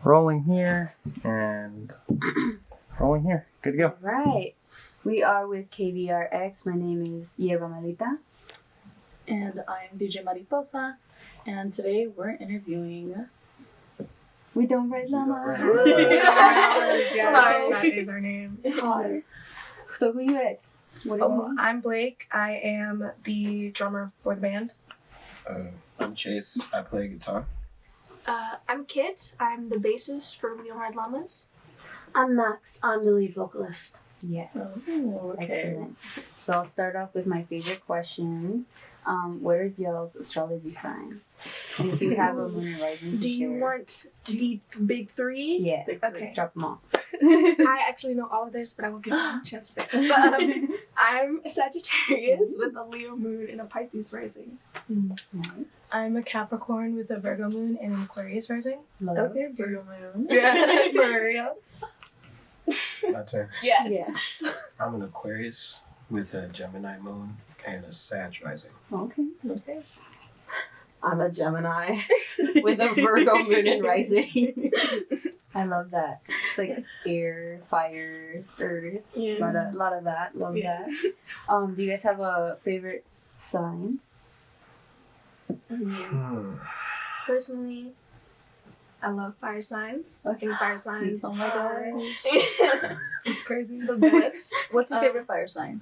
Rolling here and rolling here. Good to go. Right. We are with KVRX. My name is Hierba Malita. And I'm DJ Mariposa. And today we're interviewing... We Don't Ride Llamas. Yes, that is our name. So who you guys? What are you? I'm Blake. I am the drummer for the band. I'm Chase. I play guitar. I'm Kit. I'm the bassist for We Don't Ride Llamas. I'm Max. I'm the lead vocalist. Yes. Oh, okay. Excellent. So I'll start off with my favorite questions. What is y'all's astrology sign? And if you have a moon and rising, Do you want to be the big three? Yeah. Okay. Drop them off. I actually know all of this, but I won't give you a chance to say it. But I'm a Sagittarius with a Leo moon and a Pisces rising. Nice. I'm a Capricorn with a Virgo moon and an Aquarius rising. Love. Okay, Virgo moon. Yeah, for real. My turn. Yes. I'm an Aquarius with a Gemini moon and a Sag rising. Okay. Okay. I'm a Gemini with a Virgo moon and rising. I love that. It's like air, fire, earth. Yeah. Lot of that. Love that. Do you guys have a favorite sign? Personally, I love fire signs. I think fire signs Oh my are gosh. It's crazy. The best. What's your favorite fire sign?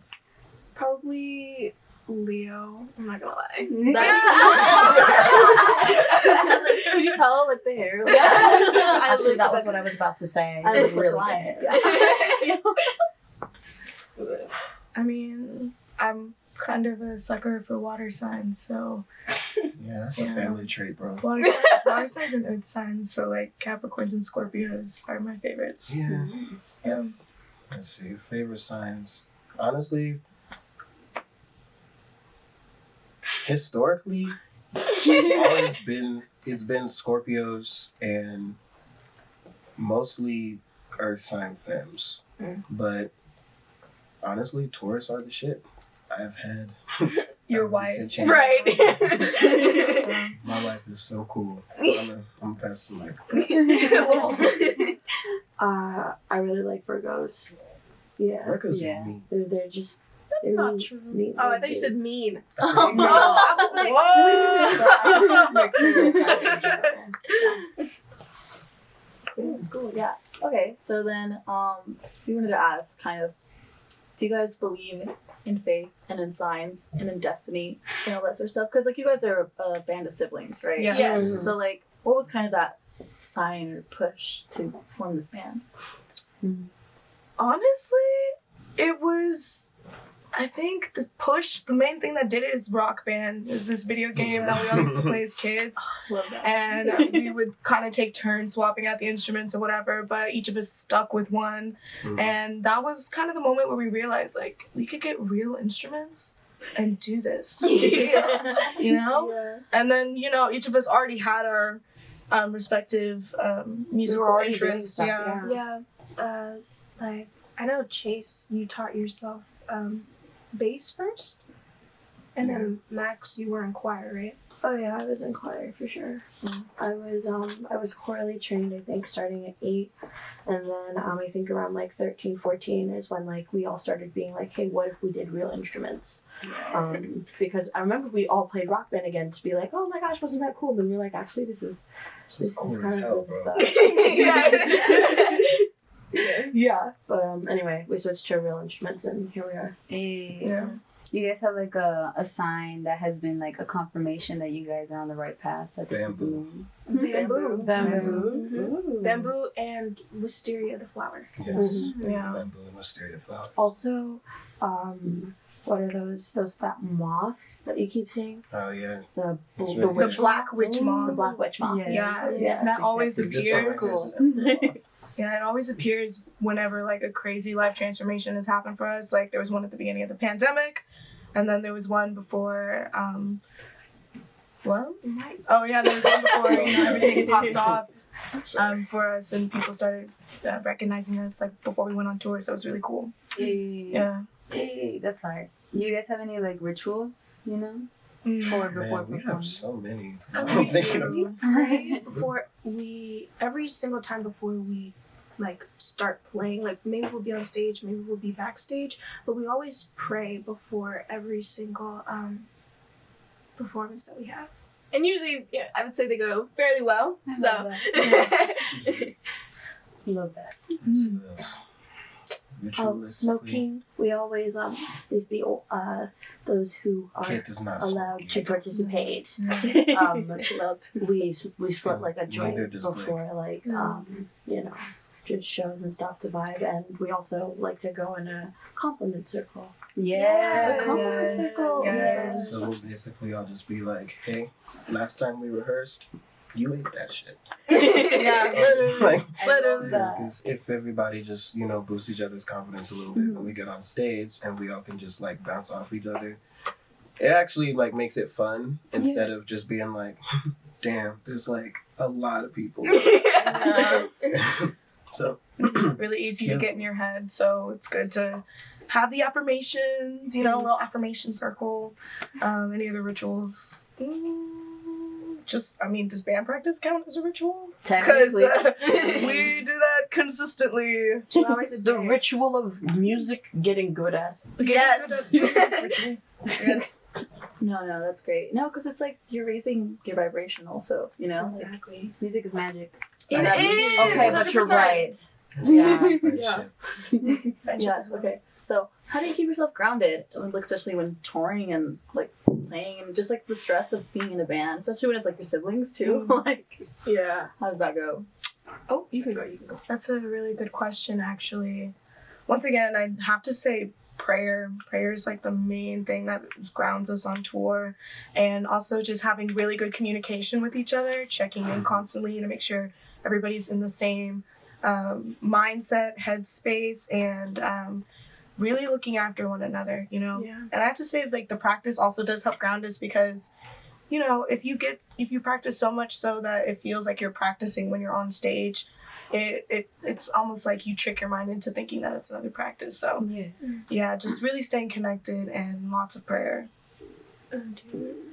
probably Leo. I'm not gonna lie. Could you tell, like, the hair? Actually, that was what I was about to say. I was really lying. good. I mean, I'm kind of a sucker for water signs, so Yeah, that's a family trait, bro. water signs and earth signs, so like Capricorns and Scorpios are my favorites. Yeah. Yeah. Let's see. Favorite signs. Honestly, historically, it's been Scorpios and mostly earth sign femmes. But honestly, Taurus are the shit. I've had Your a wife. recent change. Right. My life is so cool. I'm gonna pass the mic. I really like Virgos. Yeah. Virgos Yeah. are me. They're just. That's they're not mean- true. mean Oh, I thought you said kids. mean. I said, No, I was like, Cool, yeah. Okay, so then we wanted to ask kind of, do you guys believe in faith and in signs and in destiny and all that sort of stuff? Because, like, you guys are a band of siblings, right? Yeah. Yes. So, like, what was kind of that sign or push to form this band? Honestly, it was, I think the main thing that did it is Rock Band. It was this video game that we all used to play as kids. Love that. And we would kind of take turns swapping out the instruments or whatever, but each of us stuck with one. And that was kind of the moment where we realized, like, we could get real instruments and do this for real, you know? Yeah. And then, you know, each of us already had our respective musical already doing interests. stuff, Yeah. yeah. Like, I know, Chase, you taught yourself bass first? And then Max, you were in choir, right? Oh yeah, I was in choir for sure. I was chorally trained, I think, starting at 8, and then I think around like 13, 14 is when like we all started being like, hey, what if we did real instruments? Because I remember we all played Rock Band again to be like, oh my gosh, wasn't that cool? And we were like, actually, this is cool kind as of hell, this. bro. Yeah, but anyway, we switched to real instruments, and here we are. Hey. Yeah. You guys have like a sign that has been like a confirmation that you guys are on the right path. That this is the Bamboo. moon. Bamboo. Ooh. Bamboo and wisteria, the flower. Yes. Yeah. Bamboo and wisteria flower. Also, what are those that moth that you keep seeing? Oh yeah. The It's the really witch The black witch moth. The black witch moth. Yeah. Yeah, that always This one appears. right here. Yeah, it always appears whenever like a crazy life transformation has happened for us. Like there was one at the beginning of the pandemic, and then there was one before. What? Oh yeah, there was one before everything popped off for us, and people started recognizing us like before we went on tour. So it was really cool. Hey. Yeah. Hey, that's fire. Do you guys have any like rituals? You know, before Man, we have performance? so many. We thinking of do pray before every single time before we like start playing, like maybe we'll be on stage, maybe we'll be backstage, but we always pray before every single performance that we have. And usually, yeah, I would say they go fairly well. I So love that. Love that. Yes. Smoking. We always there's the those who are Kid does not allowed smoke to yet. participate. Allowed to. we split like a joint Neither does before like just shows and stuff to vibe, and we also like to go in a compliment circle. Yeah. Compliment circle. Yes. So we'll basically I'll just be like, hey, last time we rehearsed, you ate that shit. Yeah, literally. Like, Literally. That. because if everybody just, boosts each other's confidence a little bit when we get on stage and we all can just like bounce off each other, it actually like makes it fun instead of just being like, damn, there's like a lot of people. Yeah. So It's really easy to get in your head, so it's good to have the affirmations, a little affirmation circle. Any other rituals? Does band practice count as a ritual? Because Technically. we do that consistently. 2 hours a The day. ritual of music getting good at. Yes. Ritual. Yes. No, that's great. No, because it's like you're raising your vibration also, like, Exactly. Music is magic. It That's- is. Okay, but you're 100%. right. Yeah. friendship. yeah, okay. So how do you keep yourself grounded, like, especially when touring and like playing and just like the stress of being in a band, especially when it's like your siblings too? Like, Yeah. how does that go? Oh, you can go. That's a really good question, actually. Once again, I'd have to say prayer. Prayer is like the main thing that grounds us on tour. And also just having really good communication with each other, checking in constantly to make sure everybody's in the same mindset, headspace, and really looking after one another, Yeah. And I have to say, like, the practice also does help ground us because, if you practice so much so that it feels like you're practicing when you're on stage, it's almost like you trick your mind into thinking that it's another practice. So yeah, just really staying connected and lots of prayer.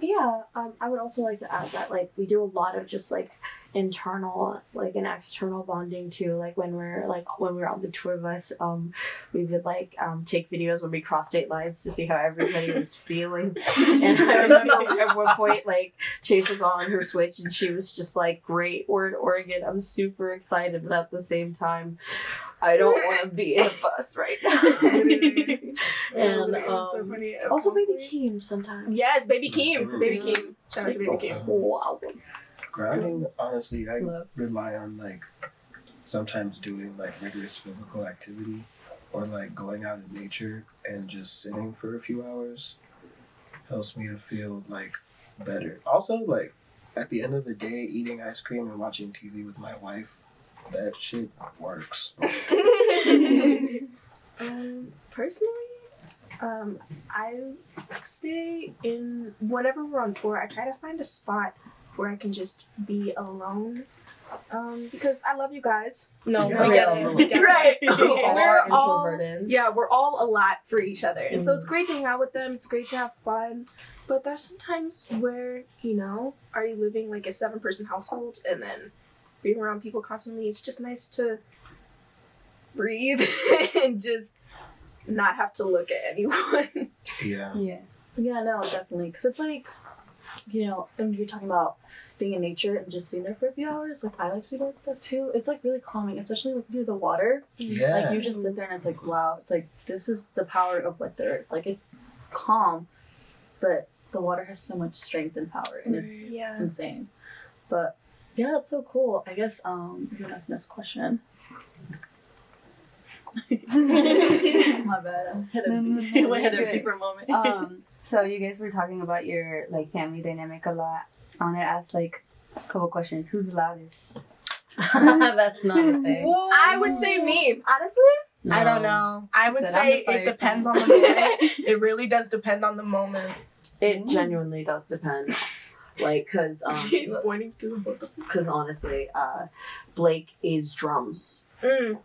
Yeah, I would also like to add that like we do a lot of just like internal like and external bonding too. Like when we're on the tour bus, we would like take videos when we cross state lines to see how everybody was feeling. And I remember at one point like Chase was on her Switch and she was just like, "Great, we're in Oregon. I'm super excited, but at the same time, I don't want to be in a bus right now." And so funny. also Baby Keem sometimes. Yes, Baby Keem. Baby Keem. Shout out to Baby Keem. Wow. Grounding, honestly, I Love. rely on like sometimes doing like rigorous physical activity or like going out in nature and just sitting for a few hours helps me to feel like better. Also, like at the end of the day, eating ice cream and watching TV with my wife, that shit works. Personally, I stay in whenever we're on tour. I try to find a spot where I can just be alone. Because I love you guys. No, Yeah. we get it. We get it. Right. All We're are all introverted. we're all a lot for each other. And so it's great to hang out with them. It's great to have fun. But there's some times where, are you living like a 7-person household and then being around people constantly? It's just nice to breathe and just not have to look at anyone. Yeah. Yeah. Yeah, no, definitely. Because it's like, and you're talking about being in nature and just being there for a few hours. Like, I like to do that stuff too. It's like really calming, especially like near the water. Yeah. Like, you just sit there and it's like, wow. It's like, this is the power of like the earth. Like, it's calm, but the water has so much strength and power, and it's Yeah. insane. But yeah, that's so cool. I guess you want to ask the next question. My bad. I had you're a good. deeper moment. So you guys were talking about your like family dynamic a lot. I want to ask like a couple questions. Who's the loudest? That's not a thing. I would say me, honestly. I don't know. I would Said I'm say the fire it depends sign. on the moment. It really does depend on the moment. It genuinely does depend. Like, She's pointing to the book. because honestly, Blake is drums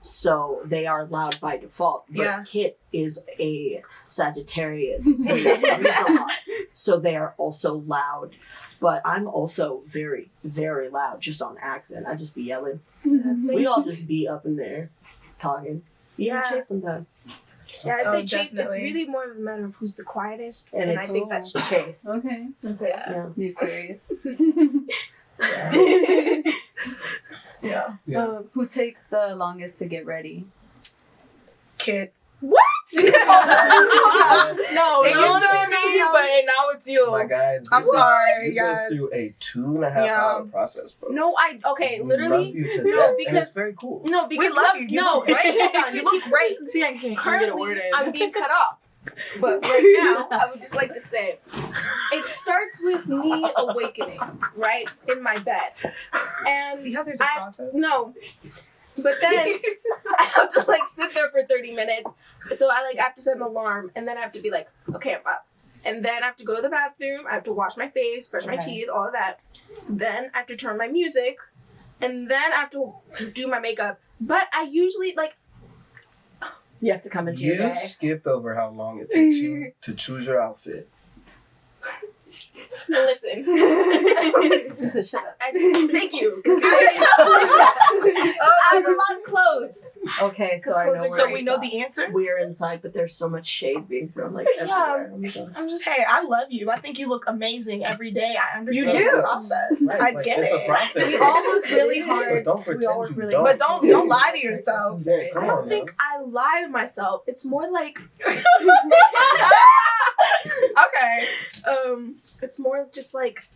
so they are loud by default. But Yeah. Kit is a Sagittarius, and reads a lot, so they are also loud. But I'm also very, very loud, just on accident. I just be yelling. We all just be up in there talking. Even Yeah. Chase sometimes. Yeah, I'd Oh, say Chase. It's definitely. really more of a matter of who's the quietest, And and I it's- think that's Chase. Okay. Yeah. You're curious. Yeah. Yeah. Who takes the longest to get ready? Kid. What? No, No, it used to be me, but now it's you. My guy, I'm this is- sorry, you guys. go through a 2.5 hour process, bro. No, okay, We literally. love you to no, death, and because- it's very cool. No, We because love you. You no, look great. hold on. You look great. Currently, I'm being cut off. But right now, I would just like to say, it starts with me awakening, right, in my bed. And See how there's a I- process? no. But then I have to like sit there for 30 minutes. So I like have to set an alarm and then I have to be like, okay, I'm up. And then I have to go to the bathroom. I have to wash my face, brush my teeth, all of that. Then I have to turn my music. And then I have to do my makeup. But I usually like, You have to come into your You day. skipped over how long it takes you to choose your outfit. listen. So shut up. Thank you. I'm a lot close. Okay, so I know where So I we know saw. the answer? We're inside, but there's so much shade being thrown like everywhere. Oh my God. I'm just Hey, I love you. I think you look amazing every day. I understand do. the process. Right, I like, get it's it. a process. We all look really But hard. don't We pretend all work you really don't. But don't lie to yourself. Hey, come I on don't think now. I lie to myself. It's more like Okay. it's more just like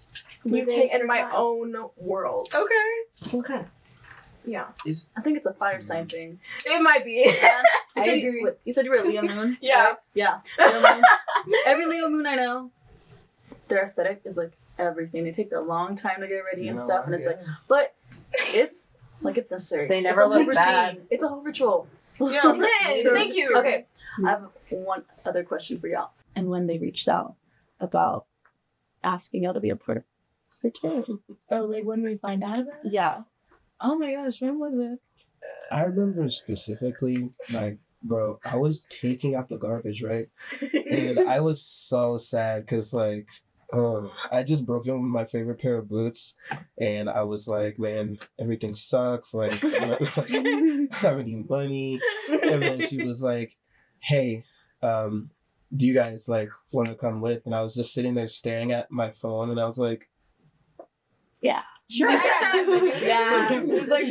You living take in your my time. own world. Okay. Okay. Yeah. I think it's a fire sign thing. It might be. You I said agree. You said you were a Leo moon. Yeah. right? Yeah. Leo moon. Every Leo moon I know, their aesthetic is like everything. They take their long time to get ready and stuff, and it's like, but it's necessary. They never It's a whole look routine. bad. It's a whole ritual. Yeah. Yes, True. thank you. Okay, I have one other question for y'all. And when they reached out about asking y'all to be a part of it, Oh, like when we find out about it? yeah. Oh my gosh, when was it? I remember specifically, like, bro, I was taking out the garbage, right? And I was so sad because, like, I just broke in with my favorite pair of boots, and I was like, man, everything sucks. Like, I don't have any money. And then she was like, hey, do you guys like want to come with? And I was just sitting there staring at my phone, and I was like, Sure. Yeah. It's like,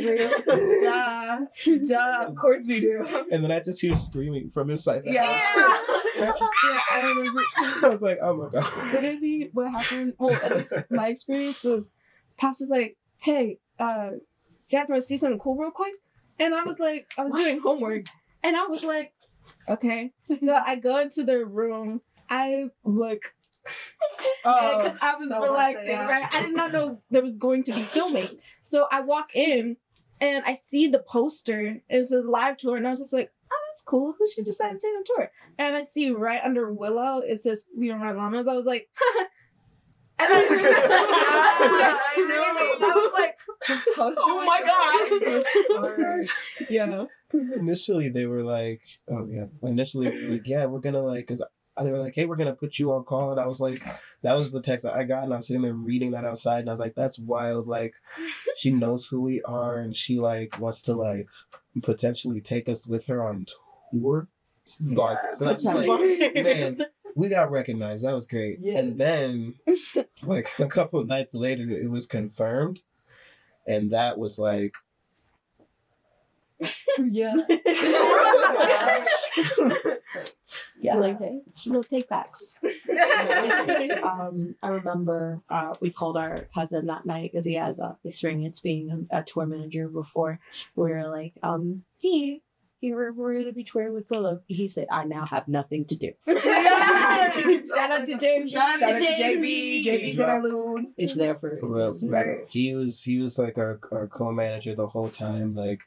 duh. Of course we do. and then I just hear screaming from inside the Yeah. house. Yeah, I remember. I was like, oh my god. Literally, what happened? Well, at least my experience was, Pops was like, "Hey, you guys want to see something cool real quick?" And I was like, I was doing homework, and I was like, "Okay." So I go into their room. I look. Oh, I was so relaxing, much, yeah. right? I did not know there was going to be filming. So I walk in and I see the poster. It says live tour, and I was just like, oh, that's cool. Who should decide to take a tour? And I see right under Willow, it says We Don't Ride Llamas. I was like, and I was like, Oh my god. Yeah. Because initially they were like, yeah, we're gonna like, because they were like, hey, we're gonna put you on call, and I was like, that was the text that I got, and I was sitting there reading that outside, and I was like, that's wild. Like, she knows who we are, and she like wants to like potentially take us with her on tour. Bonkers. And I was just like, man, we got recognized. That was great. Yeah. And then like a couple of nights later, it was confirmed, and that was like, Yeah. Yeah. Like, hey, no take backs. I remember we called our cousin that night because he has experience being a tour manager before. We were like, we're going to be touring with Willow. He said, I now have nothing to do. Shout out to JB. Shout out to JB. JB's interlude. It's there for for real. Right. He was like our co-manager the whole time, like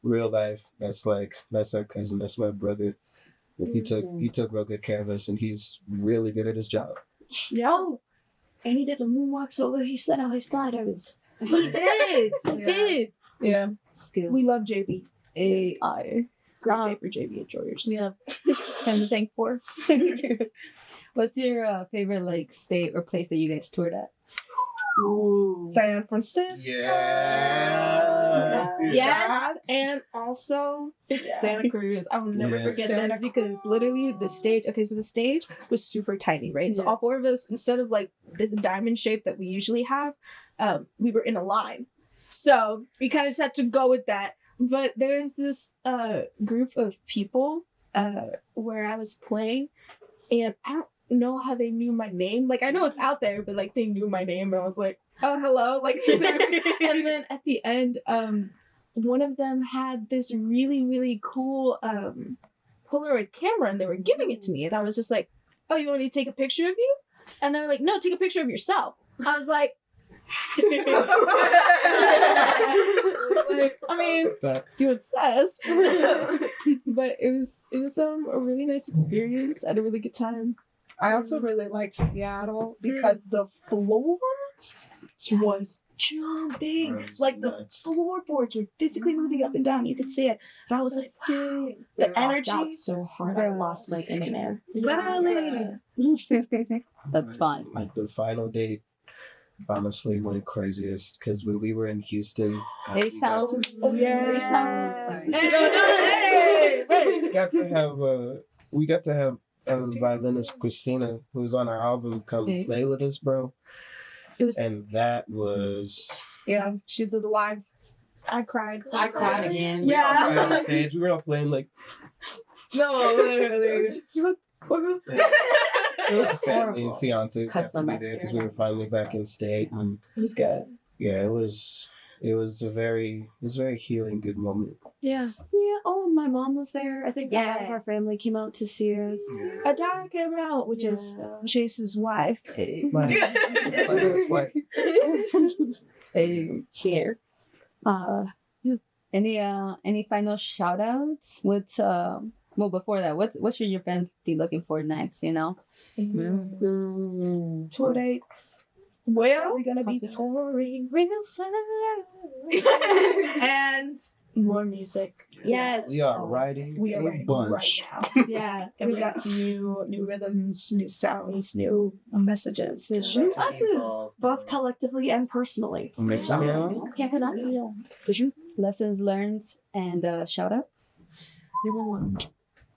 real life. That's our cousin. That's my brother. He took real good care of us, and he's really good at his job. Yo. And he did the moonwalk solo. He said all his sliders. He did. He did. Yeah. Still. We love JB. AI. Great day for JB enjoyers. We have Him to thank for. What's your favorite like state or place that you guys toured at? San Francisco. Yeah. Yes, and also Santa Cruz. I will never Yes. forget Santa this because literally the stage. Okay, so the stage was super tiny, right? So all four of us, instead of like this diamond shape that we usually have, we were in a line. So we kind of just had to go with that. But there's this group of people where I was playing, and I don't know how they knew my name. Like I know it's out there, but like they knew my name, and I was like, "Oh, hello!" Like, and then at the end, one of them had this really, really cool Polaroid camera, and they were giving it to me, and I was just like, "Oh, you want me to take a picture of you?" And they were like, "No, take a picture of yourself." I was like. I mean, you're obsessed, but it was a really nice experience. I had a really good time. I also really liked Seattle because the floor was jumping. That was Like the nuts. floorboards were physically moving up and down. You could see it. And I was like, wow. The energy. Out so hard. I lost my internet. Literally. That's fun. Like the final day, honestly, went craziest because when we were in Houston, They sound. Yeah. They sound. Sorry. we got to have violinist Christina, who's on our album, come Okay. play with us, bro. It was. And that was Yeah, she did the live. I cried. I cried again. we all Yeah. played on stage. We were all playing like No, literally. it was a family and fiance Cuts have to my be there because we mascara. were finally back in state. And It was good. yeah, it was a very healing, good moment. Yeah. Yeah. Oh, my mom was there. I think a lot of Yeah. our family came out to see us. Adara came out, which is Chase's wife. Here. Any final shout outs? What's well before that, what should your fans be looking for next, you know? Tour dates. Well, We're gonna be touring and more music. yes. We are writing We are a writing bunch. right now. Yeah. And we got some new rhythms, new sounds, new messages. to New to us, evolve. both collectively and personally. Can't deny it. Lessons learned and shout outs? Number one. I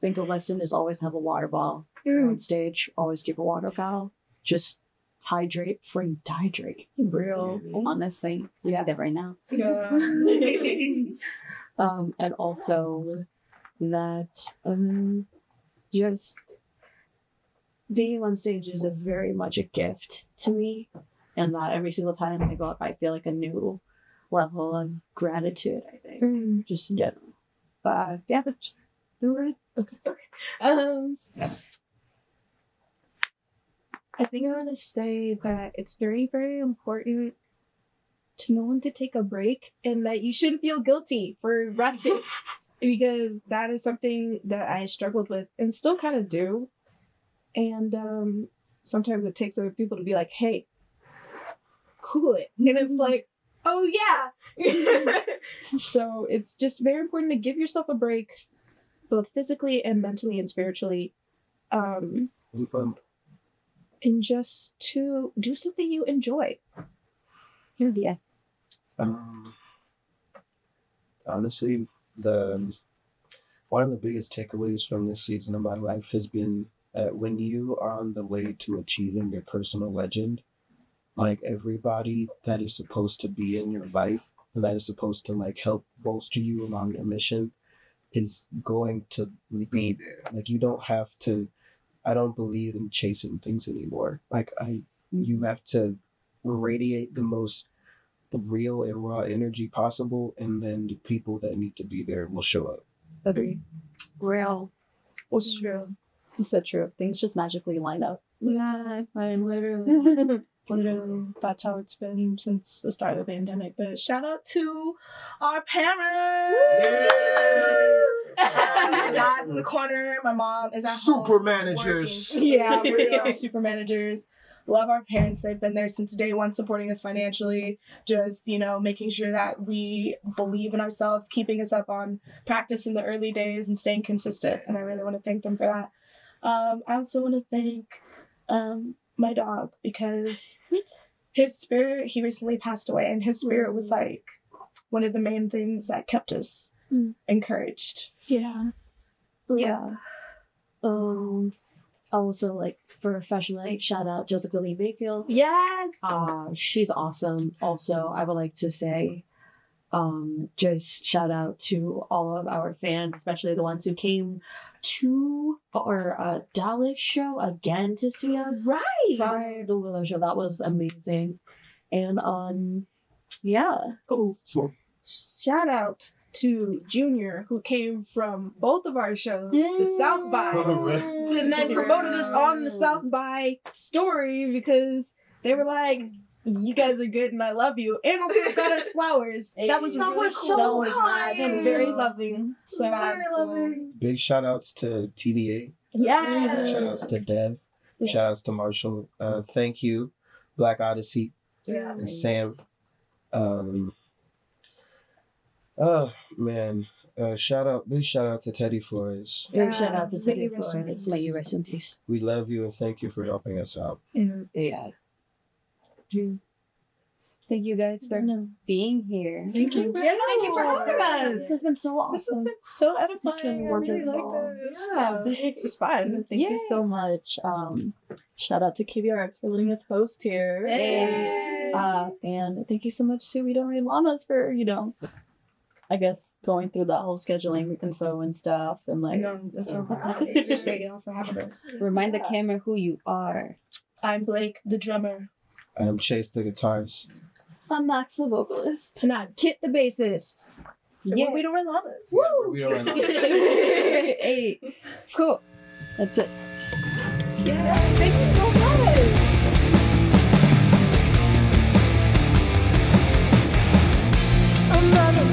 think the lesson is always have a water bottle on stage. Always keep a water bottle. Just hydrate before you dehydrate. Real, honestly. We have that right now. And also that just being on stage is a very much a gift to me, and that every single time I go up, I feel like a new level of gratitude. I think just in general. But yeah, but we're good. I think I want to say that it's very, very important to know when to take a break and that you shouldn't feel guilty for resting because that is something that I struggled with and still kind of do. And sometimes it takes other people to be like, hey, cool it. And it's like, oh yeah. So it's just very important to give yourself a break, both physically and mentally and spiritually. And just to do something you enjoy. Yeah. Honestly, one of the biggest takeaways from this season of my life has been that when you are on the way to achieving your personal legend, like everybody that is supposed to be in your life and that is supposed to like help bolster you along your mission is going to be there. Like you don't have to. I don't believe in chasing things anymore. Like you have to radiate the real and raw energy possible, and then the people that need to be there will show up. Agree. Real. It's true. It's so true. Things just magically line up. Yeah, I'm literally. Literally, that's how it's been since the start of the pandemic. But shout out to our parents! My dad's in the corner. My mom is at home Super managers. working. Yeah, real super managers. love our parents. They've been there since day one, supporting us financially, just, making sure that we believe in ourselves, keeping us up on practice in the early days and staying consistent. And I really want to thank them for that. I also want to thank my dog, because his spirit, he recently passed away, and his spirit was like one of the main things that kept us encouraged. Yeah. Yeah. Also, like, professionally, shout out Jessica Lee Mayfield. Yes. She's awesome. Also, I would like to say, just shout out to all of our fans, especially the ones who came to our Dallas show again to see us. Right. From the Willow show. That was amazing. And, yeah. Oh, Shout out to Junior, who came from both of our shows to South by, and then promoted us on the South by story, because they were like, "You guys are good and I love you," and also got us flowers. That was really cool. so That was kind. and very loving. So Very loving. Big shout outs to TBA. yeah. Shout outs to Dev. Shout outs to Marshall. Thank you, Black Odyssey Yeah. and Sam. Oh man. Big shout out to Teddy Flores. Big shout out to May Teddy you rest in Flores. May you rest in peace. We love you and thank you for helping us out. Yeah. Thank you guys for being here. Thank you. Yes, thank you for having us. This has been so This has awesome. been so edifying. It's been I really wonderful. like this. Yeah, it's fun. Thank you so much. Shout out to KVRX for letting us host here. And thank you so much to Don't Ride Llamas for, I guess going through the whole scheduling info and stuff, and like No, that's all. Thank y'all for having us. Remind the camera who you are. I'm Blake, the drummer. I'm Chase the guitarist. I'm Max the vocalist. And I'm Kit the bassist. Yeah, we don't run llamas. We don't know. Hey, cool. That's it. Yeah, thank you so much. Another